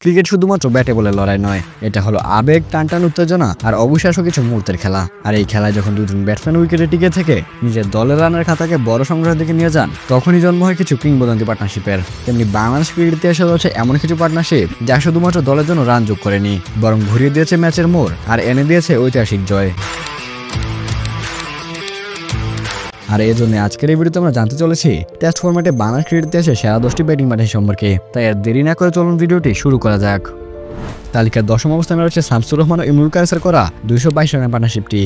Cricket শুধুমাত্র ব্যাটে বলে লড়াই নয়, এটা হলো আবেগ, টানটান, উত্তেজনা আর অবিশ্বাস্য কিছু মুহূর্তের খেলা। আর এই খেলায় যখন দুজন ব্যাটসম্যান উইকেটে টিকে থেকে নিজের দলের রানের খাতাকে বড় সংগ্রহের দিকে নিয়ে যান, তখনই জন্ম হয় কিছু কিংবদন্তি পার্টনারশিপের। তেমনি বাংলাদেশ ক্রিকেট ইতিহাসে রয়েছে এমন কিছু পার্টনারশিপ যা শুধুমাত্র দলের জন্য রান যোগ করেনি, বরং ঘুরিয়ে দিয়েছে ম্যাচের মোড় আর এনে দিয়েছে ঐতিহাসিক জয়। আর এই জন্য আজকের এই ভিডিওতে আমরা জানতে চলেছি টেস্ট ফরম্যাটে বাংলাদেশ ক্রিকেট ইতিহাসে সেরা 10টি ব্যাটিং পার্টনার সম্পর্কে। তাই আর দেরি না করে চলুন ভিডিওটি শুরু করা যাক। তালিকার 10ম অবস্থানে রয়েছে শামসুর রহমান ও ইমরুল কায়েসের করা 222 রানের পার্টনারশিপটি।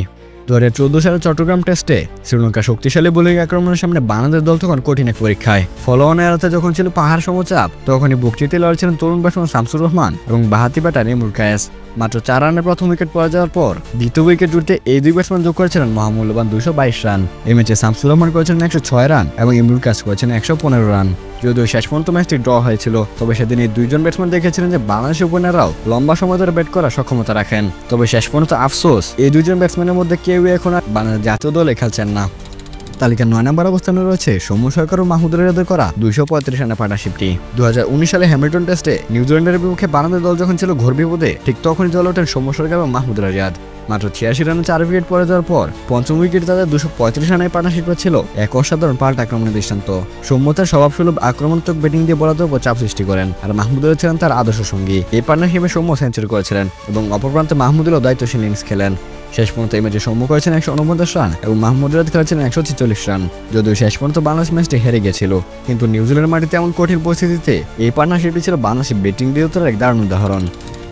2014 সালে চট্টগ্রাম টেস্টে শ্রীলঙ্কার শক্তিশালী বোলিং আক্রমণের সামনে বাংলাদেশ দল তখন কঠিন এক পরীক্ষায়। ফলোঅন এরাতে যখন ছিল পাহাড় সমচাপ, তখনই বুক চিতে লড়ছিলেন তরুণ ব্যাটসম্যান শামসুর রহমান এবং বাহাতি ব্যাটার ইমরুল কায়েস। মাত্র 4 রানে প্রথম উইকেট পড়ে যাওয়ার পর দ্বিতীয় উইকেট জুড়তে এই দুই ব্যাটসম্যান যোগ করেছিলেন মহামূল্যবান 222 রান। এই ম্যাচে শামসুর রহমান করেছিলেন 106 রান এবং ইমরুল কায়েস করেছেন 115 রান। যদিও শেষ পর্যন্ত ম্যাচটি ড্র হয়েছিল, তবে সেদিন এই দুইজন ব্যাটসম্যান দেখেছিলেন যে বাংলাদেশের ওপেনাররাও লম্বা সময় ধরে ব্যাট করার সক্ষমতা রাখেন। তবে শেষ পর্যন্ত আফসোস, এই দুইজন ব্যাটসম্যানের মধ্যে কেউই এখন আর বাংলাদেশ জাতীয় দলে খেলছেন না। তালিকার 9 নম্বর অবস্থানে রয়েছে সৌম্য সরকার ও মাহমুদ রেজাদের করা 235 রানের পার্টনারশিপটি। 2019 সালে হ্যামিল্টন টেস্টে নিউজিল্যান্ডের বিপক্ষে বাংলাদেশ দল যখন ছিল ঘোর বিপদে, ঠিক তখনই দলে ওঠেন সৌম্য সরকার এবং মাহমুদ রেজাদ। মাত্র 86 রানে 4 উইকেট পড়ে যাওয়ার পর পঞ্চম উইকেট তাদের 235 রানের পার্টনারশিপটা ছিল এক অসাধারণ পাল্টা আক্রমণের দৃষ্টান্ত। সৌম্যতার স্বভাবসুলভ আক্রমণাত্মক ব্যাটিং দিয়ে বলাদের উপর চাপ সৃষ্টি করেন, আর মাহমুদুল ছিলেন তার আদর্শ সঙ্গী। এই পার্টনারশিপে সৌম্য সেঞ্চুরি করেছিলেন এবং অপর প্রান্তে মাহমুদুলও দায়িত্বশীল ইনিংস খেলেন। শেষ পর্যন্ত এই ম্যাচে সৌম্য করেছেন 149 রান এবং মাহমুদ রাজ খেলেছিলেন 146 রান। যদিও শেষ পর্যন্ত বাংলাদেশ ম্যাচটি হেরে গিয়েছিল, কিন্তু নিউজিল্যান্ডের মাটিতে এমন কঠিন পরিস্থিতিতে এই পার্টনারশিপটি ছিল বাংলাদেশের ব্যাটিং দৃঢ়তার এক দারুণ উদাহরণ।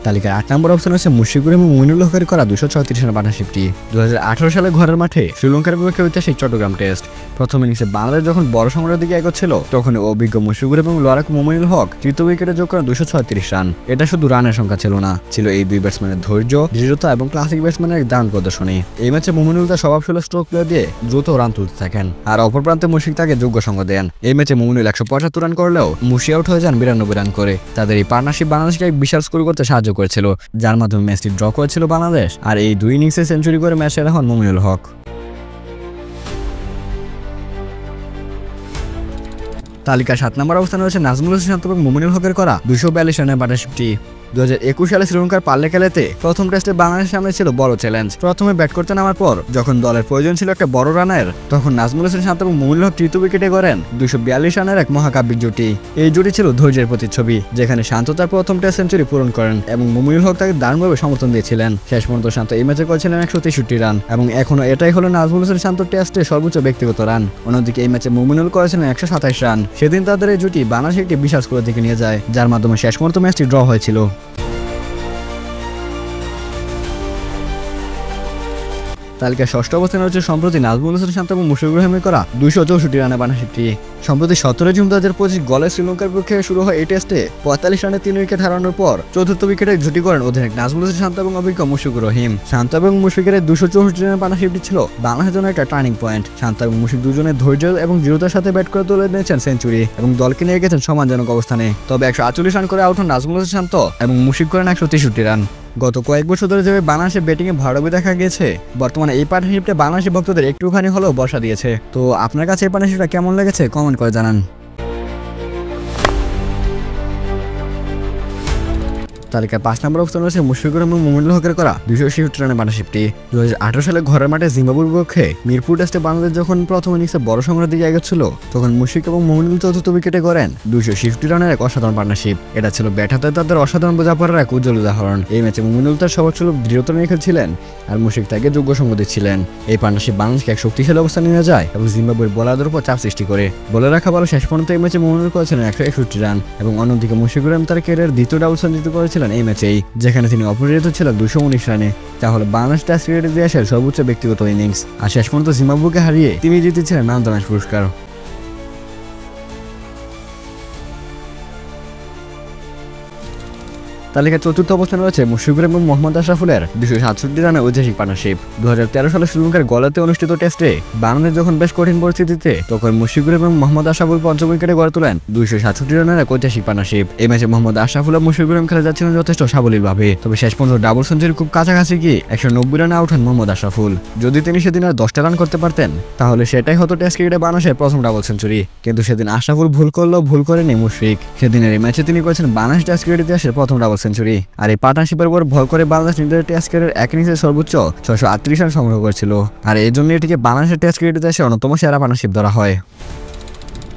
তালিকার 8 নম্বর অপশন হচ্ছে মুশফিকুর এবং মুমিনুল হকের করা 236 রানের পার্টনারশিপটি। 2018 সালে ঘরের মাঠে শ্রীলঙ্কার বিপক্ষে ঐতিহাসিক চট্টগ্রাম টেস্ট। প্রথম ইনিংসে বাংলাদেশ যখন বড় সংগ্রহের দিকে এগোচ্ছিল, তখন অভিজ্ঞ মুশফিকুর এবং লড়াকু মুমিনুল হক তৃতীয় উইকেটে যোগ করেন 236 রান। এটা শুধু রানের সংখ্যা ছিল না, ছিল এই দুই ব্যাটসম্যানের ধৈর্য, দৃঢ়তা এবং ক্লাসিক ব্যাটসম্যানের এক দারুণ প্রদর্শনী। এই ম্যাচে মুমিনুল তার স্বভাবশীল স্ট্রোক প্লে দিয়ে দ্রুত রান তুলতে থাকেন, আর অপর প্রান্তে মুশফিক তাকে যোগ্য সঙ্গ দেন। এই ম্যাচে মুমিনুল 175 রান করলেও মুশি আউট হয়ে যান 92 রান করে। তাদের এই পার্টনারশিপ বাংলাদেশকে এক বিশাল স্কোর করতে সাহায্য করেছিল, যার মাধ্যমে ম্যাচটি ড্র করেছিল বাংলাদেশ। আর এই দুই ইনিংসে সেঞ্চুরি করে ম্যাচ সেরা হন মুমিনুল হক। তালিকার 7 নম্বর অবস্থানে রয়েছে নাজমুল হোসেন শান্ত এবং মুমিনুল হকের করা 242 রানের পার্টনারশিপটি। 2021 সালে শ্রীলঙ্কার পাল্লে খেলাতে প্রথম টেস্টে বাংলাদেশের সামনে ছিল বড় চ্যালেঞ্জ। প্রথমে ব্যাট করতে নামার পর যখন দলের প্রয়োজন ছিল একটা বড় রানের, তখন নাজমুল হোসেন শান্ত এবং মুমিনুল হক তৃতীয় উইকেটে করেন 242 রানের এক মহাকাব্যিক জুটি। এই জুটি ছিল ধৈর্যের প্রতিচ্ছবি, যেখানে শান্ত তার প্রথম টেস্ট সেঞ্চুরি পূরণ করেন এবং মুমিনুল হক তাকে দারুণভাবে সমর্থন দিয়েছিলেন। শেষ পর্যন্ত শান্ত এই ম্যাচে করেছিলেন 163 রান এবং এখনো এটাই হলো নাজমুল হোসেন শান্ত টেস্টে সর্বোচ্চ ব্যক্তিগত রান। অন্যদিকে এই ম্যাচে মুমিনুল করেছিলেন 127 রান। সেদিন তাদের এই জুটি বাংলাদেশকে একটি বিশাল স্কোরের দিকে নিয়ে যায়, যার মাধ্যমে শেষ পর্যন্ত ম্যাচটি ড্র হয়েছিল। তালিকার 6ষ্ঠ অবস্থানে রয়েছে সম্প্রতি নাজমুল হোসেন শান্ত এবং মুশফিকুর রহিমের করা 264 রানের পার্টনারশিপটি। সম্প্রতি 17 জুন 2025 গলে শ্রীলঙ্কার বিপক্ষে শুরু হয় এই টেস্টে 45 রানে 3 উইকেট হারানোর পর চতুর্থ উইকেটে জুটি করেন অধিনায়ক নাজমুল হোসেন শান্ত এবং অভিজ্ঞ মুশফিকুর রহিম। শান্ত এবং মুশফিকের 264 রানের পার্টনারশিপটি ছিল বাংলাদেশের জন্য একটা টার্নিং পয়েন্ট। শান্ত এবং মুশফিক দুজনের ধৈর্য এবং দৃঢ়তার সাথে ব্যাট করে তুলে নিয়েছেন সেঞ্চুরি এবং দলকে নিয়ে গেছেন সম্মানজনক অবস্থানে। তবে 148 রান করে আউট হন নাজমুল হোসেন শান্ত এবং মুশফিক করেন 163 রান। গত কয়েক বছর ধরে যেভাবে বাংলাদেশের ব্যাটিংয়ে ভাড়াবি দেখা গেছে, বর্তমানে এই পার্টনারশিপটা বাংলাদেশি ভক্তদের একটুখানি হলেও বর্ষা দিয়েছে। তো আপনার কাছে এই পার্টনারশিপটা কেমন লেগেছে কমেন্ট করে জানান। তালিকার 5 নম্বর অবস্থানে রয়েছে মুশফিকুর এবং মুমিনুল হকের করা 266 রানের পার্টনারশিপটি। 2018 সালে ঘরের মাঠে জিম্বাবুয়ের বিপক্ষে মিরপুর টেস্টে বাংলাদেশ যখন প্রথম ইনিংসে বড় সংগ্রহের দিকে এগোচ্ছিল, তখন মুশফিক এবং মুমিনুল চতুর্থ উইকেটে করেন 260 রানের এক অসাধারণ পার্টনারশিপ। এটা ছিল ব্যাট হাতে তাদের অসাধারণ বোঝাপড়ার এক উজ্জ্বল উদাহরণ। এই ম্যাচে মুমিনুল তার সর্বোচ্চ দৃঢ়তা নিয়ে খেলছিলেন আর মুশফিক তাকে যোগ্য সঙ্গ দিচ্ছিলেন। এই পার্টনারশিপ বাংলাদেশকে এক শক্তিশালী অবস্থানে নিয়ে যায় এবং জিম্বাবুয়ের বোলারদের উপর চাপ সৃষ্টি করে। বলে রাখা ভালো, শেষ পর্যন্ত এই ম্যাচে মুমিনুল করেছিলেন 161 রান এবং অন্যদিকে মুশফিকুর রহিম তার ক্যারিয়ার দ্বিতীয় ডাবল সেঞ্চুরি করেছিলেন এই ম্যাচেই, যেখানে তিনি অপরাজিত ছিলেন 219 রানে। তাহলে বাংলাদেশ টেস্ট ক্রিকেটের ইতিহাসের সর্বোচ্চ ব্যক্তিগত ইনিংস। আর শেষ পর্যন্ত জিম্বাবুয়েকে হারিয়ে তিনি জিতেছিলেন ম্যান অফ দ্য ম্যাচ পুরস্কার। তালিকার 4র্থ অবস্থানে রয়েছে মুশফিকুর এবং মোহাম্মদ আশরাফুলের 267 রানের ঐতিহাসিক পার্টনারশিপ। 2013 সালে শ্রীলঙ্কার গলাতে অনুষ্ঠিত টেস্টে বাংলাদেশ যখন বেশ কঠিন পরিস্থিতিতে, তখন মুশফিকুর এবং মোহাম্মদ আশরাফুল পঞ্চম উইকেটে গড়ে তোলেন 267 রানের এক ঐতিহাসিক পার্টনারশিপ। এই ম্যাচে মোহাম্মদ আশরাফুল এবং মুশফিকুর রহিম খেলে যাচ্ছিলেন যথেষ্ট সাবলীলভাবে, তবে শেষ পর্যন্ত ডাবল সেঞ্চুরি খুব কাছাকাছি গিয়ে 190 রানে আউট হন মোহাম্মদ আশরাফুল। যদি তিনি সেদিন আর 10টা রান করতে পারতেন, তাহলে সেটাই হতো টেস্ট ক্রিকেটে বাংলাদেশের প্রথম ডাবল সেঞ্চুরি। কিন্তু সেদিন আশরাফুল ভুল করলেও ভুল করেনি মুশফিক। সেদিনের এই ম্যাচে তিনি করেছেন বাংলাদেশ টেস্ট ক্রিকেট ইতিহাসের প্রথম ডাবল ডাবল সেঞ্চুরি। আর এই পার্টনারশিপের উপর ভর করে বাংলাদেশ নিজেদের টেস্ট ক্রিকেটের এক ইনিংসে সর্বোচ্চ 638 রান সংগ্রহ করেছিল। আর এই জন্য এটিকে বাংলাদেশের টেস্ট ক্রিকেট ইতিহাসে অন্যতম সেরা পার্টনারশিপ ধরা হয়।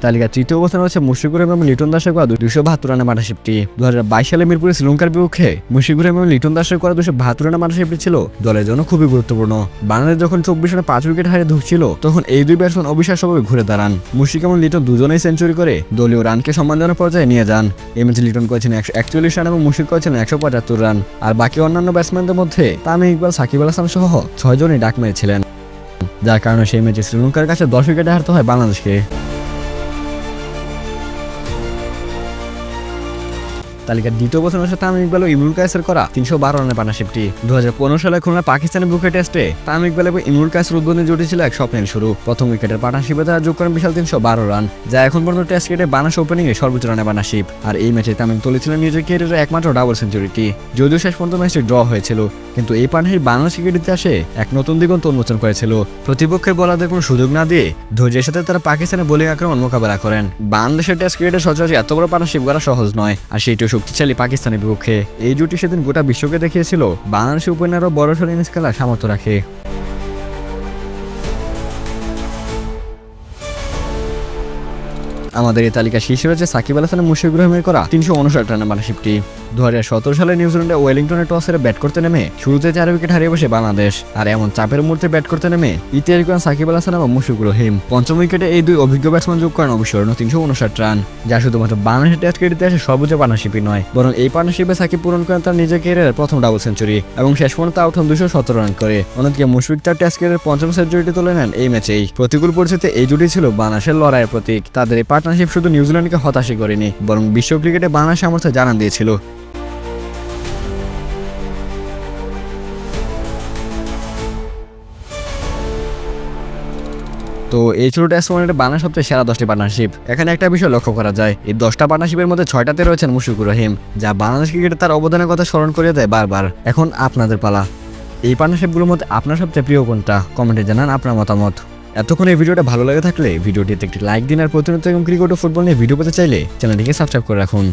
তালিকা তৃতীয় অবস্থানে রয়েছে মুশফিকুর রহিম এবং লিটন দাসের করা 272 রানের পার্টনারশিপটি। 2022 সালে মিরপুরে শ্রীলঙ্কার বিপক্ষে মুশফিকুর রহিম এবং লিটন দাসের করা 272 রানের পার্টনারশিপটি ছিল দলের জন্য খুবই গুরুত্বপূর্ণ। বাংলাদেশ যখন 24 রানে 5 উইকেট হারিয়ে ধুঁকছিল তখন এই দুই ব্যাটসম্যান অবিশ্বাস্যভাবে ঘুরে দাঁড়ান। মুশফিক এবং লিটন দুজনেই সেঞ্চুরি করে দলীয় রানকে সম্মানজনক পর্যায়ে নিয়ে যান। এই ম্যাচে লিটন করেছেন 141 রান এবং মুশফিক করেছেন 175 রান। আর বাকি অন্যান্য ব্যাটসম্যানদের মধ্যে তামিম ইকবাল, সাকিব আল হাসান সহ 6 জনই ডাক মেরেছিলেন, যার কারণে সেই ম্যাচে শ্রীলঙ্কার কাছে 10 উইকেটে হারতে হয় বাংলাদেশকে। তালিকার দ্বিতীয় অবস্থানে রয়েছে তামিম ইকবাল ও ইমরুল কায়েসের করা 312 রানের পার্টনারশিপটি। 2015 সালে খুলনা পাকিস্তানের বুকে টেস্টে তামিম ইকবাল এবং ইমরুল কায়েসের উদ্বোধনী জুটি ছিল এক স্বপ্নের শুরু। প্রথম উইকেটের পার্টনারশিপে তারা যোগ করেন বিশাল 312 রান, যা এখন পর্যন্ত টেস্ট ক্রিকেটে বাংলাদেশ ওপেনিংয়ে সর্বোচ্চ রানের পার্টনারশিপ। আর এই ম্যাচে তামিম তুলেছিলেন নিজের ক্যারিয়ারের একমাত্র ডাবল সেঞ্চুরিটি। যদিও শেষ পর্যন্ত ম্যাচটি ড্র হয়েছিল, কিন্তু এই পার্টনারশিপ বাংলাদেশ ক্রিকেট ইতিহাসে এক নতুন দিগন্ত উন্মোচন করেছিল। প্রতিপক্ষের বোলারদের কোনো সুযোগ না দিয়ে ধৈর্যের সাথে তারা পাকিস্তানের বোলিং আক্রমণ মোকাবেলা করেন। বাংলাদেশের টেস্ট ক্রিকেটের সচরাচর এত বড় পার্টনারশিপ করা সহজ নয়, আর সেইটিও শক্তিশালী পাকিস্তানের বিপক্ষে। এই জুটি সেদিন গোটা বিশ্বকে দেখিয়েছিল বাংলাদেশের ওপেনারও বড়সড় ইনিংস খেলার সামর্থ্য রাখে। আমাদের এই তালিকা শীর্ষে রয়েছে সাকিব আল হাসান মুশফিকুর রহিমের করা 359 রানের পার্টনারশিপটি। 2017 সালে নিউজিল্যান্ডে ওয়েলিংটনে টস হেরে ব্যাট করতে নেমে শুরুতে 4 উইকেট হারিয়ে বসে বাংলাদেশ। আর এমন চাপের মুহূর্তে ব্যাট করতে নেমে ইতিহাস করেন সাকিব আল হাসান এবং মুশফিকুর রহিম। পঞ্চম উইকেটে এই দুই অভিজ্ঞ ব্যাটসম্যান যোগ করেন অবিস্মরণীয় 359 রান, যা শুধুমাত্র বাংলাদেশের টেস্ট ক্রিকেট ইতিহাসে সর্বোচ্চ পার্টনারশিপই নয়, বরং এই পার্টনারশিপে সাকিব পূরণ করেন তার নিজের ক্যারিয়ারের প্রথম ডাবল সেঞ্চুরি এবং শেষ পর্যন্ত আউট হন 217 রান করে। অন্যদিকে মুশফিক তার টেস্ট ক্যারিয়ারের পঞ্চম সেঞ্চুরিটি তুলে নেন এই ম্যাচেই। প্রতিকূল পরিস্থিতিতে এই জুটি ছিল বাংলাদেশের লড়াইয়ের প্রতীক। তাদের এই পার্টনারশিপ শুধু নিউজিল্যান্ডকে হতাশই করেনি, বরং বিশ্ব ক্রিকেটে বাংলাদেশের সামর্থ্য জানান দিয়েছিল। তো এই ছিল টেস্ট ফর্মেটে বাংলাদেশ সবচেয়ে সেরা 10টি পার্টনারশিপ। এখানে একটা বিষয় লক্ষ্য করা যায়, এই 10টা পার্টনারশিপের মধ্যে 6টাতে রয়েছেন মুশফিকুর রহিম, যা বাংলাদেশ ক্রিকেটে তার অবদানের কথা স্মরণ করিয়ে দেয় বারবার। এখন আপনাদের পালা, এই পার্টনারশিপগুলোর মধ্যে আপনার সবচেয়ে প্রিয় কোনটা? কমেন্টে জানান আপনার মতামত। এতক্ষণ এই ভিডিওটা ভালো লেগে থাকলে ভিডিওটিতে একটি লাইক দিন, আর প্রতিনিয়ত ক্রিকেট ও ফুটবল নিয়ে ভিডিও পেতে চাইলে চ্যানেলটিকে সাবস্ক্রাইব করে রাখুন।